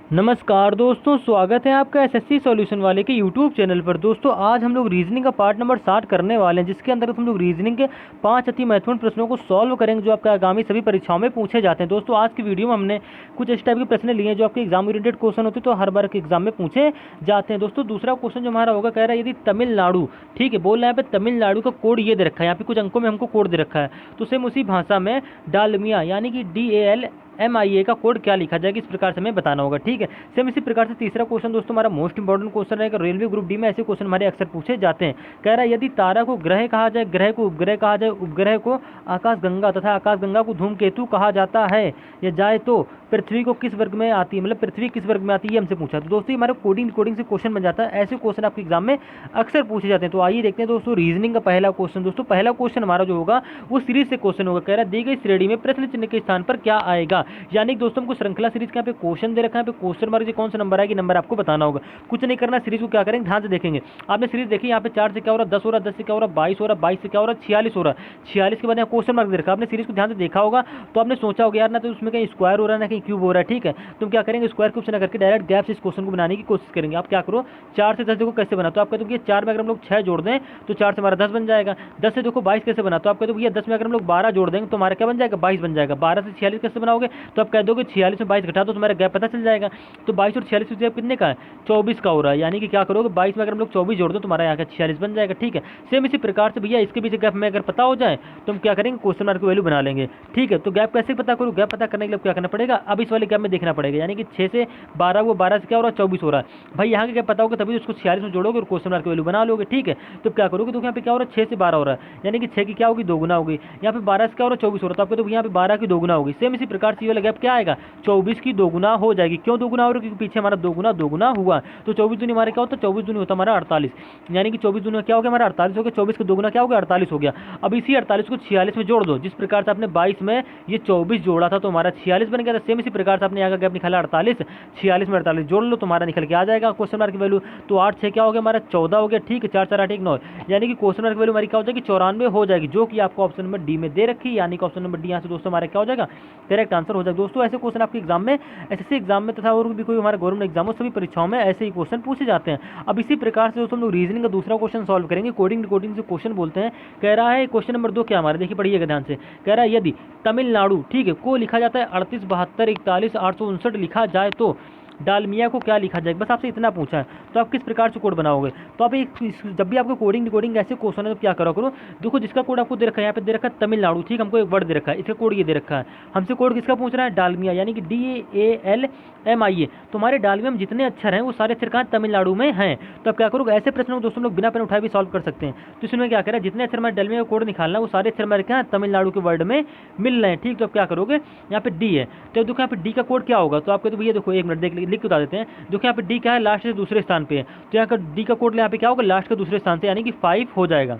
नमस्कार दोस्तों, स्वागत है आपका एसएससी सॉल्यूशन वाले के यूट्यूब चैनल पर। दोस्तों आज हम लोग रीजनिंग का पार्ट नंबर 60 करने वाले हैं, जिसके अंदर हम लोग रीजनिंग के 5 अति महत्वपूर्ण प्रश्नों को सॉल्व करेंगे जो आपके आगामी सभी परीक्षाओं में पूछे जाते हैं। दोस्तों आज की वीडियो में हमने कुछ इस टाइप के प्रश्न लिए हैं जो आपके एग्जाम ओरिएंटेड क्वेश्चन होते हैं, तो हर बार के एग्जाम में पूछे जाते हैं। दोस्तों दूसरा क्वेश्चन जो हमारा होगा, कह रहा है यदि तमिलनाडु, ठीक है, बोल रहे हैं यहाँ पे तमिलनाडु का कोड ये दे रखा है, यहाँ पे कुछ अंकों में हमको कोड दे रखा है, तो सेम उसी भाषा में डालमिया यानी कि DALMIA का कोड क्या लिखा जाएगा, इस प्रकार से हमें बताना होगा। ठीक है, सेम इसी प्रकार से तीसरा क्वेश्चन दोस्तों हमारा मोस्ट इंपॉर्टेंट क्वेश्चन रहेगा। रेलवे ग्रुप डी में ऐसे क्वेश्चन हमारे अक्सर पूछे जाते हैं। कह रहा है यदि तारा को ग्रह कहा जाए, ग्रह को उपग्रह कहा जाए, उपग्रह को आकाशगंगा तथा आकाशगंगा को धूमकेतु कहा जाता है या जाए तो पृथ्वी को किस वर्ग में आती है, मतलब पृथ्वी किस वर्ग में आती है, ये हमसे पूछा। तो दोस्तों हमारे कोडिंग से क्वेश्चन बन जाता है, ऐसे क्वेश्चन आपके एग्जाम में अक्सर पूछे जाते हैं। तो आइए देखते हैं दोस्तों रीजनिंग का पहला क्वेश्चन। दोस्तों पहला क्वेश्चन हमारा जो होगा वो सीरीज से क्वेश्चन होगा। कह रहा है दी गई श्रेणी में प्रश्न चिन्ह के स्थान पर क्या आएगा, यानी दोस्तों हमको श्रृंखला सीरीज के यहाँ पे क्वेश्चन दे रखा है, क्वेश्चन मार्क कौन सा नंबर आएगी, नंबर आपको बताना होगा। कुछ नहीं करना, सीरीज को क्या करेंगे ध्यान से देखेंगे। आपने सीरीज देखी, यहाँ पे 4 से क्या हो रहा है 10 हो रहा है, 10 से क्या हो रहा है 22 हो रहा है, 22 से क्या हो रहा है 46 हो रहा है, 46 के बाद यहाँ क्वेश्चन मार्क दे रखा है। आपने सीरीज को ध्यान से देखा होगा तो आपने सोचा होगा यार ना तो उसमें कहीं स्क्वायर हो रहा है ना कहीं क्यूब हो रहा है। ठीक है, तुम क्या करेंगे स्क्वायर क्यूब से ना करके डायरेक्ट गैप से इस क्वेश्चन को बनाने की कोशिश करेंगे। आप क्या करो 4 से 10 देखो कैसे बना, तो आप कहते हो कि 4 में अगर हम लोग 6 जोड़ दें तो 4 से हमारा 10 बन जाएगा। 10 से देखो 22 कैसे बना, तो आप कहते हो भैया 10 में अगर हम लोग 12 जोड़ देंगे तो हमारा क्या बन जाएगा 22 बन जाएगा। 12 से 46 कैसे बनाओगे, तो आप कह दोगे 46 में 22 घटा दो, तुम्हारा गैप पता चल जाएगा। तो 22 और 46 गैप कितने का है 24 का हो रहा है, यानी कि क्या करोगे 22 में अगर हम लोग 24 जोड़ दो तुम्हारा यहाँ का 46 बन जाएगा। ठीक है, सेम इसी प्रकार से भैया इसके पीछे गैप में अगर पता हो जाए तो हम क्या करेंगे क्वेश्चन मार्क की वैल्यू बना लेंगे। ठीक है, तो गैप कैसे पता करूँ, गैप पता करने के लिए क्या करना पड़ेगा, अब इस वाले गैप में देखना पड़ेगा, यानी कि 6 से 12 वो 12 से क्या हो रहा है 24 हो रहा है। भाई यहाँ के गैप पता होगा तभी उसको 46 में जोड़ोगे और क्वेश्चन मार्क की वैल्यू बना लोगे। ठीक है, तो क्या करोगे, तो यहाँ पे क्या हो रहा है 6 से 12 हो रहा है, यानी कि 6 की क्या होगी 2 गुना होगी। यहाँ पे 12 से क्या हो रहा है 24 हो रहा है, तो आपको तो यहाँ पे 12 की 2 गुना होगी। सेम इसी प्रकार से ये वाला गैप क्या आएगा 24 की 2 गुना हो जाएगी। क्यों 2 गुना हो रहा है, क्योंकि पीछे हमारा 2 गुना हुआ, तो 24 दूनी हमारे क्या होता है 24 दूनी होता है हमारा 48, यानी कि 24 दूनी क्या हो गया हमारा 48 हो गया, 24 के 2 गुना क्या हो गया 48 हो गया। अब इसी 48 को 46 में जोड़ दो, जिस प्रकार से आपने 22 में ये 24 जोड़ा था तो हमारा 46 बन गया था। सेम इसी प्रकार से आपने यहाँ का गैप निकाला 48, 46 में 48 जोड़ लो तुम्हारा निकल के आ जाएगा क्वेश्चन मार्क की वैल्यू। तो 8 6 क्या हो गया हमारा 14 हो गया। ठीक है, 4 4 8 1 9, यानी कि क्वेश्चन मार्क की वैल्यू हमारी क्या हो जाएगी 94 हो जाएगी, जो कि आपको ऑप्शन नंबर डी में दे रखी, यानी कि ऑप्शन नंबर डी यहाँ से दोस्तों हमारा क्या हो जाएगा करेक्ट आंसर हो जाएगा। दोस्तों ऐसे क्वेश्चन आपके एग्जाम में एसएससी एग्जाम में तथा और भी कोई हमारा गवर्नमेंट एग्जाम हो सभी परीक्षाओं में ऐसे ही क्वेश्चन पूछे जाते हैं। अब इसी प्रकार से दोस्तों हम लोग रीजनिंग का दूसरा क्वेश्चन सॉल्व करेंगे। कोडिंग से क्वेश्चन बोलते हैं। कह रहा है क्वेश्चन नंबर 2 क्या हमारा, देखिए पढ़िएगा ध्यान से। कह रहा है यदि तमिलनाडु, ठीक है, को लिखा जाता है 38 72 41 859 लिखा जाए तो डालमिया को क्या लिखा जाए, बस आपसे इतना पूछा है। तो आप किस प्रकार से कोड बनाओगे, तो आप एक जब भी आपको कोडिंग ऐसे क्वेश्चन है तो क्या करो देखो जिसका कोड आपको दे रखा है यहाँ पे दे रखा है तमिलनाडु, ठीक, हमको एक वर्ड दे रखा है, इसका कोड ये दे रखा है। हमसे कोड किसका पूछ रहा है डालमिया, यानी कि DALMIA। तो हमारे डालमिया में जितने अक्षर हैं वो सारे अक्षर कहाँ तमिलनाडु में हैं। तो आप क्या करोगे ऐसे प्रश्नों को दोस्तों लोग बिना पेन उठाए भी सॉल्व कर सकते हैं। तो इसमें क्या करें जितने अक्षर हमारे डालमिया का कोड निकालना वो सारे अक्षर हमारे क्या तमिलनाडु के वर्ड में मिल रहे हैं। ठीक, तो आप क्या करोगे यहाँ पे डी है, तो देखो यहाँ पे डी का कोड क्या होगा, तो आपको तो भैया देखो 1 मिनट लिख के बता देते हैं। देखो यहाँ पे डी क्या है लास्ट से दूसरे स्थान पे है, तो यहाँ का डी का कोड यहाँ पे क्या होगा लास्ट के दूसरे स्थान से, यानी कि 5 हो जाएगा।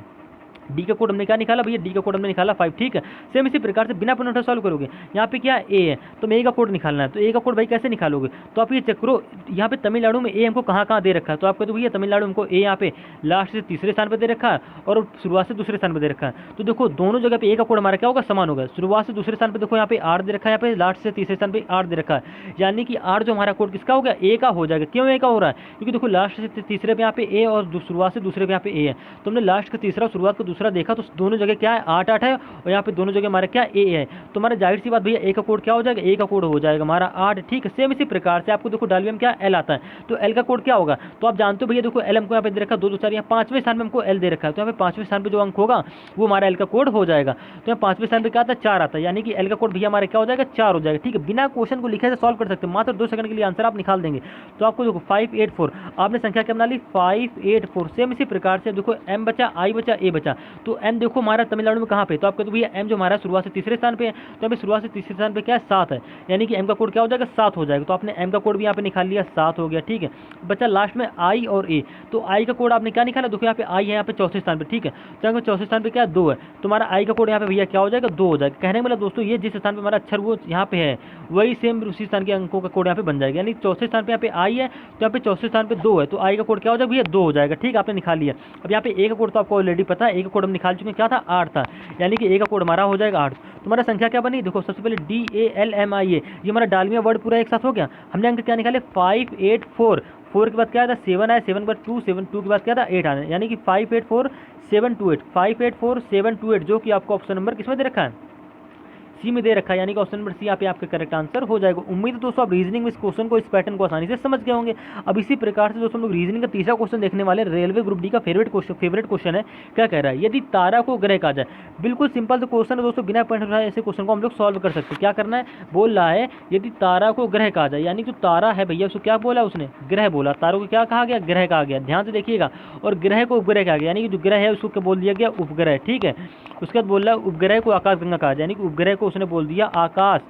डी का कोड हमने क्या निकाला भैया, डी का कोड हमने निकाला 5। ठीक है, सेम इसी प्रकार से बिना पेन सॉल्व करोगे। यहाँ पे क्या ए है तो ए का कोड निकालना है, तो ए का कोड भाई कैसे निकालोगे, तो आप ये चेक करो यहाँ पे तमिलनाडु में ए हमको कहाँ कहाँ दे रखा है। तो आपको तो भैया तमिलनाडु हमको ए यहाँ पे लास्ट से तीसरे स्थान पर दे रखा है और शुरुआत से दूसरे स्थान पर दे रखा है। तो देखो दोनों जगह पे ए का कोड हमारा क्या होगा समान होगा। शुरुआत से दूसरे स्थान पर देखो यहाँ पे 8 दे रखा है, यहाँ पे लास्ट से तीसरे स्थान पर 8 दे रखा है, यानी कि 8 जो हमारा कोड किसका हो गया ए का हो जाएगा। क्यों ए का हो रहा है, क्योंकि देखो लास्ट से तीसरे पे यहाँ पे ए और शुरुआत से दूसरे पे यहाँ पे ए है, तो हमने लास्ट का तीसरा शुरुआत का दूसरा देखा तो दोनों जगह क्या है 8 8 है और यहाँ पे दोनों जगह हमारा क्या ए है। तो हमारा जाहिर सी बात भैया ए का कोड क्या हो जाएगा, ए का कोड हो जाएगा हमारा 8। ठीक है, सेम इसी प्रकार से आपको देखो डालमिया में क्या एल आता है, तो एल का कोड क्या होगा, तो आप जानते हो भैया देखो एल हमको यहाँ पे दे रखा 2 2 4, यहाँ 5वें स्थान में हमको एल दे रखा है, तो यहाँ पे 5वें स्थान पे जो अंक होगा वो हमारा एल का कोड हो जाएगा। तो यहाँ 5वें स्थान पे क्या आता है 4 आता है, यानी कि एल का कोड भैया हमारा क्या हो जाएगा 4 हो जाएगा। ठीक है, बिना क्वेश्चन को लिखे से सॉल्व कर सकते हैं, मात्र 2 सेकंड के लिए आंसर आप निकाल देंगे। तो आपको देखो 584 आपने संख्या क्या बना ली 584। सेम इसी प्रकार से देखो एम बचा आई बचा ए बचा, तो एम देखो हमारा तमिलनाडु में कहाँ पे, तो आपको भैया एम जो हमारा शुरुआत से तीसरे स्थान पे है, तो अभी शुरुआत से तीसरे स्थान पे क्या है 7 है, यानी कि एम का कोड क्या हो जाएगा 7 हो जाएगा। तो आपने एम का कोड भी यहाँ पे निकाल लिया 7 हो गया। ठीक है, बचा लास्ट में आई और ए, तो आई का कोड आपने क्या निकाला, देखो यहाँ पे आई है यहाँ पे चौथे स्थान पे। ठीक है, तो यहाँ पे चौथे स्थान पे क्या 2 है, तो हमारा आई का कोड यहाँ पे भैया क्या हो जाएगा 2 हो जाएगा। कहने मतलब दोस्तों ये जिस स्थान पे हमारा अक्षर वो यहाँ पे है वही सेम उसी स्थान के अंकों का कोड यहाँ पे बन जाएगा, यानी चौथे स्थान पे यहाँ पे आई है तो यहाँ पे चौथे स्थान पे 2 है, तो आई का कोड क्या हो जाएगा भैया 2 हो जाएगा। ठीक, आपने निकाल लिया। अब यहाँ पे ए का कोड तो आपको ऑलरेडी पता है, ए का कोड हम निकाल चुके हैं, क्या था 8 था, यानी कि ए का कोड हमारा हो जाएगा 8। तो हमारा संख्या क्या बनी, देखो सबसे पहले DALMIA, ये हमारा डालमिया वर्ड पूरा एक साथ हो गया। हमने अंक क्या निकाले 584, 4 के बाद क्या था 7 आया, 7 के बाद 2, 7 2 के बाद क्या था 8 आया, यानी कि 584728, 584728, जो कि आपको ऑप्शन नंबर किसमें दे रखा है, सी में दे रखा है, यानी कि ऑप्शन नंबर सी यहाँ पे आपका करेक्ट आंसर हो जाएगा। उम्मीद है दोस्तों आप रीजनिंग में इस क्वेश्चन को, इस पैटर्न को आसानी से समझ गए होंगे। अब इसी प्रकार से दोस्तों हम लोग रीजनिंग का तीसरा क्वेश्चन देखने वाले, रेलवे ग्रुप डी का फेवरेट क्वेश्चन है। क्या कह रहा है, यदि तारा को ग्रह कहा जाए, बिल्कुल सिंपल तो क्वेश्चन है दोस्तों, बिना पॉइंट उठाए ऐसे क्वेश्चन को हम लोग सॉल्व कर सकते हैं। क्या करना है, बोल रहा है यदि तारा को ग्रह कहा जाए, यानी जो तारा है भैया उसको क्या बोला, उसने ग्रह बोला, तारों को क्या कहा गया, ग्रह कहा गया, ध्यान से देखिएगा। और ग्रह को उपग्रह कहा गया, यानी कि जो ग्रह है उसको क्या बोल दिया गया, उपग्रह, ठीक है। उसके बाद बोल रहा है उपग्रह को आकाश गंगा कहा जाए, यानी कि उपग्रह को उसने बोल दिया आकाश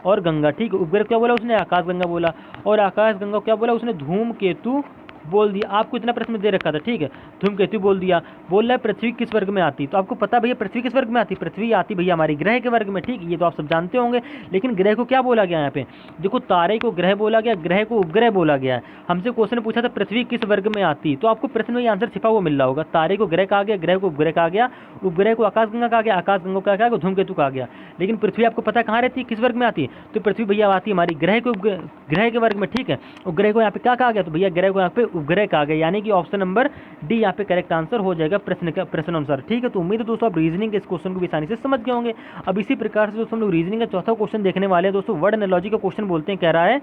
और गंगा, ठीक है। उपग्रह क्या बोला उसने, आकाश गंगा बोला, और आकाश गंगा क्या बोला उसने, धूमकेतु बोल दिया। आपको इतना प्रश्न दे रखा था, ठीक है, धूमकेतु बोल दिया। बोल रहा है पृथ्वी किस वर्ग में आती, तो आपको पता भैया पृथ्वी किस वर्ग में आती, पृथ्वी आती भैया हमारी ग्रह के वर्ग में, ठीक, ये तो आप सब जानते होंगे। लेकिन ग्रह को क्या बोला गया यहाँ पे, देखो तारे को ग्रह बोला गया, ग्रह को उपग्रह बोला गया है। हमसे क्वेश्चन पूछा था पृथ्वी किस वर्ग में आती, तो आपको प्रश्न में आंसर छिपा हुआ मिल रहा होगा। तारे को ग्रह कहा गया, ग्रह को उपग्रह कहा गया, उपग्रह को आकाश गंगा कहा गया, आकाश गंगा कहा गया, धूमकेतु कहा गया। लेकिन पृथ्वी आपको पता कहाँ रहती है, किस वर्ग में आती है, तो पृथ्वी भैया आती है हमारी ग्रह के वर्ग में, ठीक है। उपग्रह को यहाँ पे क्या कहा गया, तो भैया ग्रह को यहाँ पे उपग्रह कहा गया, यानी कि ऑप्शन नंबर डी यहाँ पे करेक्ट आंसर हो जाएगा प्रश्न अनुसार, ठीक है। तो उम्मीद है दोस्तों आप रीजनिंग के इस क्वेश्चन को भी आसानी से समझ गए होंगे। अब इसी प्रकार से दोस्तों हम लोग रीजनिंग का चौथा क्वेश्चन देखने वाले हैं दोस्तों। वर्ड एनालॉजी का क्वेश्चन बोलते हैं, कह रहा है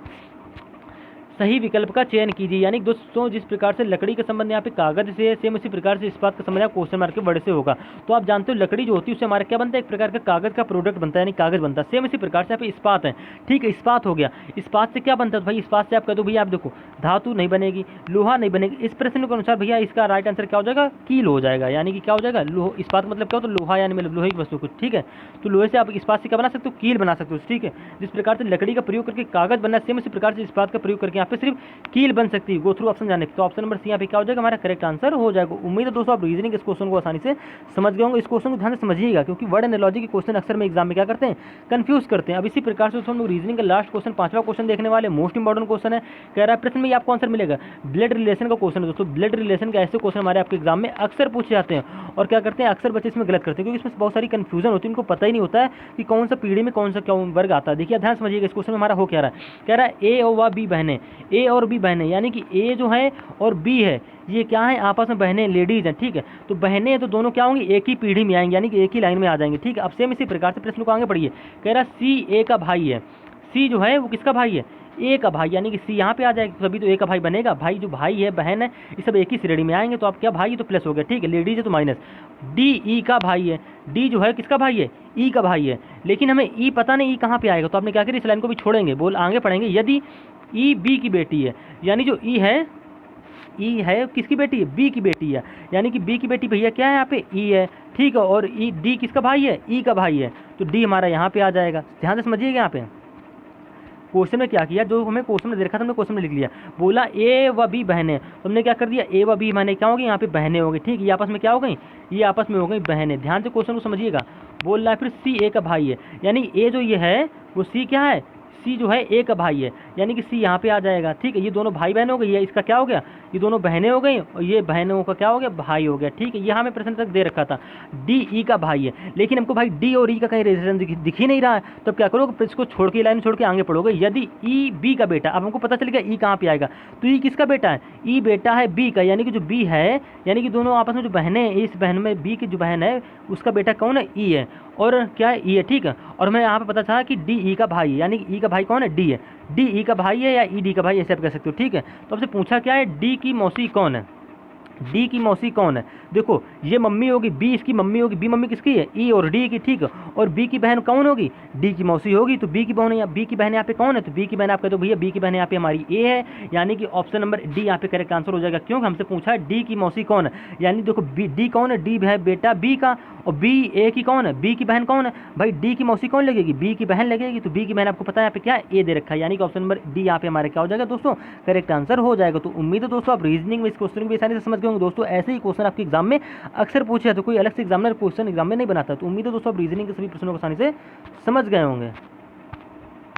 सही विकल्प का चयन कीजिए, यानी दोस्तों जिस प्रकार से लकड़ी का संबंध यहाँ पे कागज से है, सेम उसी प्रकार से इस्पात का संबंध क्वेश्चन मार्क के वर्ड से होगा। तो आप जानते हो लकड़ी जो होती है उससे हमारा क्या बनता है, एक प्रकार का कागज का प्रोडक्ट बनता है, यानी कागज बनता है। सेम इसी प्रकार से यहाँ पे इस्पात है, ठीक है, इस्पात हो गया। इस्पात से क्या बनता है, भाई इस्पात से आप कह दो भैया आप देखो धातु नहीं बनेगी, लोहा नहीं बनेगी। इस प्रश्न के अनुसार भैया इसका राइट आंसर क्या हो जाएगा, कील हो जाएगा, यानी कि क्या हो जाएगा, इस्पात मतलब क्या हो, तो लोहा, यानी मतलब लोहे की वस्तु कुछ, ठीक है। तो लोहे से आप इस्पात से क्या बना सकते हो, कील बना सकते हो, ठीक है। जिस प्रकार से लकड़ी का प्रयोग करके कागज बनना है, सेम इसी प्रकार से इस्पात का प्रयोग करके यहाँ पे सिर्फ कील बन सकती है। गो थ्रू ऑप्शन जाने की, तो ऑप्शन नंबर सी यहाँ पे क्या हो जाएगा, हमारा करेक्ट आंसर हो जाएगा। उम्मीद है दोस्तों आप रीजनिंग इस क्वेश्चन को आसानी से समझ गए होंगे। इस क्वेश्चन को ध्यान से समझिएगा, क्योंकि वर्ड एनालॉजी के क्वेश्चन अक्सर में एग्जाम में क्या करते हैं, कंफ्यूज करते हैं। अब इसी प्रकार से हम लोग रीजनिंग का लास्ट क्वेश्चन, पांचवा क्वेश्चन देखने वाले, मोस्ट इंपॉर्टेंट क्वेश्चन है। कह रहा है प्रश्न में आपको आंसर मिलेगा, ब्लड रिलेशन का क्वेश्चन है दोस्तों। ब्लड रिलेशन के ऐसे क्वेश्चन हमारे आपके एग्जाम में अक्सर पूछे जाते हैं, और क्या करते हैं अक्सर बच्चे इसमें गलत करते हैं, क्योंकि इसमें बहुत सारी कंफ्यूजन होती है, उनको पता ही नहीं होता है कि कौन सा पीढ़ी में कौन सा क्या वर्ग आता है। देखिए ध्यान समझिएगा, इस क्वेश्चन में हमारा हो क्या रहा है, कह रहा है ए और बी बहनें, ए और बी बहनें, यानी कि ए जो है और बी है, ये क्या है, आपस में बहनें, लेडीज हैं, ठीक है। तो बहनें हैं तो दोनों क्या होंगी, एक ही पीढ़ी में आएंगी, यानी कि एक ही लाइन में आ जाएंगे, ठीक है। अब सेम इसी प्रकार से प्रश्न को आगे पढ़िए, कह रहा सी ए का भाई है, सी जो है वो किसका भाई है, ए का भाई, यानी कि सी यहाँ पे आ जाएगा, तभी तो ए का भाई बनेगा। भाई जो भाई है बहन है ये सब एक ही श्रेणी में आएंगे, तो आप क्या भाई तो प्लस हो गया, ठीक है। लेडीज है तो माइनस। डी ई का भाई है, डी जो है किसका भाई है, ई का भाई है, लेकिन हमें ई पता नहीं ई कहाँ पे आएगा, तो आपने क्या करिए इस लाइन को भी छोड़ेंगे, बोल आगे पढ़ेंगे। यदि ई बी की बेटी है, यानी जो ई है किसकी बेटी है, बी की बेटी है, यानी कि बी की बेटी भैया क्या है यहाँ पे, ई है, ठीक है। और ई डी किसका भाई है, ई का भाई है, तो डी हमारा यहाँ पे आ जाएगा। ध्यान से समझिएगा, यहाँ पे क्वेश्चन में क्या किया, जो हमें क्वेश्चन में देखा था हमने क्वेश्चन में लिख लिया, बोला ए व बी बहनें, तो हमने क्या कर दिया, ए व बी बहनें क्या होगी, यहाँ पे बहनें हो गई, ठीक, ये आपस में क्या हो गई, ये आपस में हो गई बहनें। ध्यान से क्वेश्चन को समझिएगा। बोल रहा है फिर सी ए का भाई है, यानी ए जो ये है वो सी क्या है, सी जो है ए का भाई है, यानी कि सी यहाँ पे आ जाएगा, ठीक है। ये दोनों भाई बहन हो गई, ये इसका क्या हो गया, ये दोनों बहनें हो गई, और ये बहनों का क्या हो गया, भाई हो गया, ठीक है। ये हमें प्रश्न तक दे रखा था डी ई का भाई है, लेकिन हमको भाई डी और ई का कहीं रिलेशन दिख ही नहीं रहा है, तो अब क्या करोगे, इसको छोड़ के लाइन छोड़ के आगे पढ़ोगे। यदि ई बी का बेटा, अब हमको पता चल गया ई कहाँ पे आएगा, तो ई किसका बेटा है, ई बेटा है बी का, यानी कि जो बी है, यानी कि दोनों आपस में जो बहनें, इस बहन में बी की जो बहन है उसका बेटा कौन है, ई है, और क्या है, ई है, ठीक है। और मैं यहाँ पे पता था कि डी ई का भाई है, यानी कि ई का भाई कौन है, डी है, डी ई का भाई है या ई डी का भाई, ऐसे आप कह सकते हो, ठीक है। तो आपसे पूछा क्या है, डी की मौसी कौन है, डी की मौसी कौन है, देखो ये मम्मी होगी, बी इसकी मम्मी होगी, बी मम्मी किसकी है, ई और डी की, ठीक है। और बी की बहन कौन होगी, डी की मौसी होगी, तो बी की बहन या बी की बहन यहाँ पे कौन है, तो बी की बहन आप कहते हो भैया बी की बहन यहाँ पे हमारी ए है, यानी कि ऑप्शन नंबर डी यहाँ पे करेक्ट आंसर हो जाएगा। क्योंकि हमसे पूछा है डी की मौसी कौन है, यानी देखो डी कौन है, डी है बेटा बी का, और बी ए की कौन है, बी की बहन कौन है, भाई डी की मौसी कौन लगेगी, बी की बहन लगेगी, तो बी की बहन आपको पता है यहाँ पे क्या ए दे रखा है, यानी कि ऑप्शन नंबर डी यहाँ पे हमारे क्या हो जाएगा दोस्तों, करेक्ट आंसर हो जाएगा। तो उम्मीद है दोस्तों आप रीजनिंग में इस क्वेश्चन को भी आसानी से समझ गए होंगे दोस्तों। ऐसे ही क्वेश्चन आपके एग्जाम में अक्सर पूछे जाते, कोई अलग से एग्जामिनर क्वेश्चन एग्जाम में नहीं बनाता। तो उम्मीद है दोस्तों आप रीजनिंग के सभी प्रश्नों को आसानी से समझ गए होंगे।